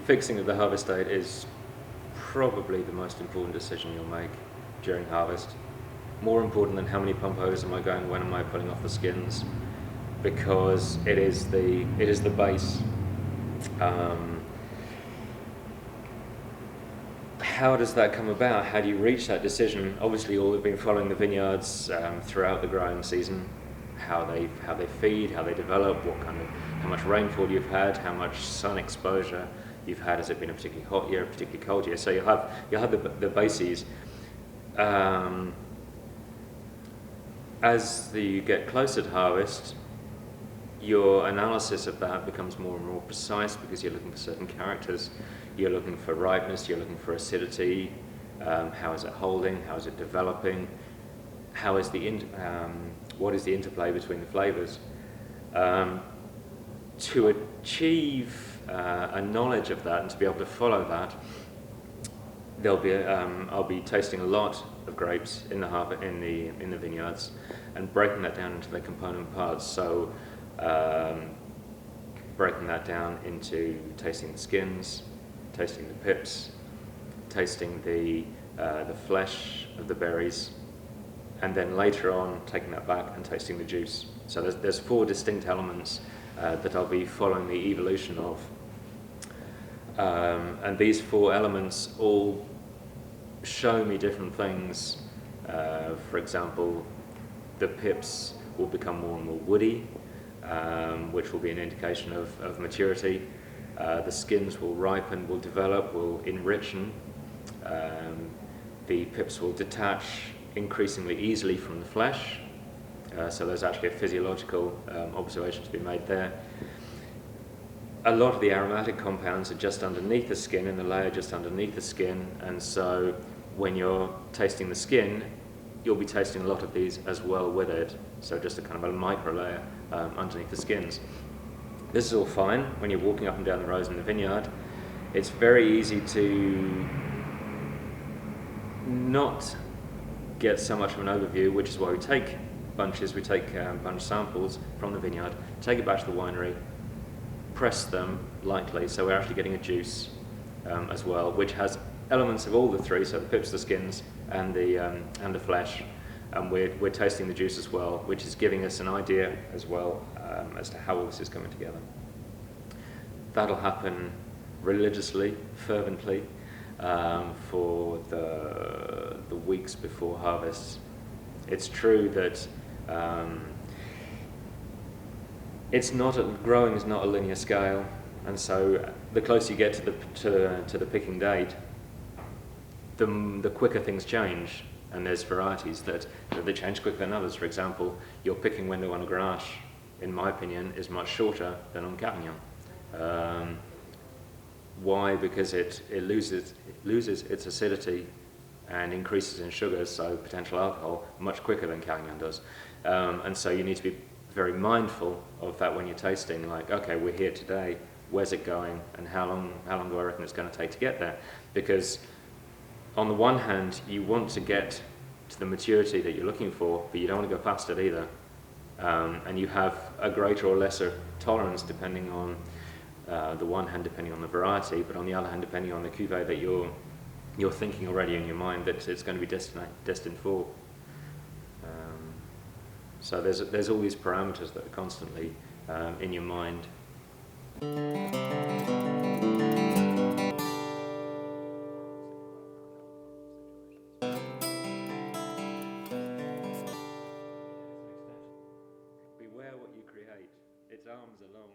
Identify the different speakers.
Speaker 1: fixing of the harvest date is probably the most important decision you'll make during harvest. More important than how many pumpos am I going, when am I pulling off the skins, because it is the base. How does that come about? How do you reach that decision? Obviously, all have been following the vineyards throughout the growing season, how they feed, how they develop, how much rainfall you've had, how much sun exposure you've had. Has it been a particularly hot year, a particularly cold year? So you'll have the bases. As you get closer to harvest, your analysis of that becomes more and more precise, because you're looking for certain characters. You're looking for ripeness, you're looking for acidity, how is it holding, how is it developing, what is the interplay between the flavours. To achieve a knowledge of that and to be able to follow that, I'll be tasting a lot of grapes in the vineyards and breaking that down into the component parts. So breaking that down into tasting the skins, tasting the pips, tasting the flesh of the berries, and then later on taking that back and tasting the juice. So there's 4 distinct elements that I'll be following the evolution of. And these 4 elements all show me different things. For example, the pips will become more and more woody, which will be an indication of maturity. The skins will ripen, will develop, will enrichen. The pips will detach increasingly easily from the flesh. So there's actually a physiological observation to be made there. A lot of the aromatic compounds are just underneath the skin, in the layer just underneath the skin, and so when you're tasting the skin, you'll be tasting a lot of these as well with it. So just a kind of a micro layer underneath the skins. This is all fine when you're walking up and down the rows in the vineyard. It's very easy to not get so much of an overview, which is why we take bunches, we take bunch samples from the vineyard, take it back to the winery, press them lightly, so we're actually getting a juice as well, which has elements of all the 3, so the pips, the skins, and the flesh, and we're tasting the juice as well, which is giving us an idea as well as to how all this is coming together. That'll happen religiously, fervently, for the weeks before harvest. It's true that growing is not a linear scale, and so the closer you get to the picking date, the quicker things change, and there's varieties that they change quicker than others. For example, your picking window on Grenache, in my opinion, is much shorter than on Carignan. Why? Because it loses its acidity and increases in sugars, so potential alcohol, much quicker than Carignan does. And so you need to be very mindful of that when you're tasting, like, okay, we're here today, where's it going, and how long do I reckon it's going to take to get there? Because on the one hand, you want to get to the maturity that you're looking for, but you don't want to go past it either. And you have a greater or lesser tolerance depending on the one hand, depending on the variety, but on the other hand, depending on the cuvee that you're thinking already in your mind that it's going to be destined for. So there's all these parameters that are constantly in your mind. Beware what you create. Its arms are long.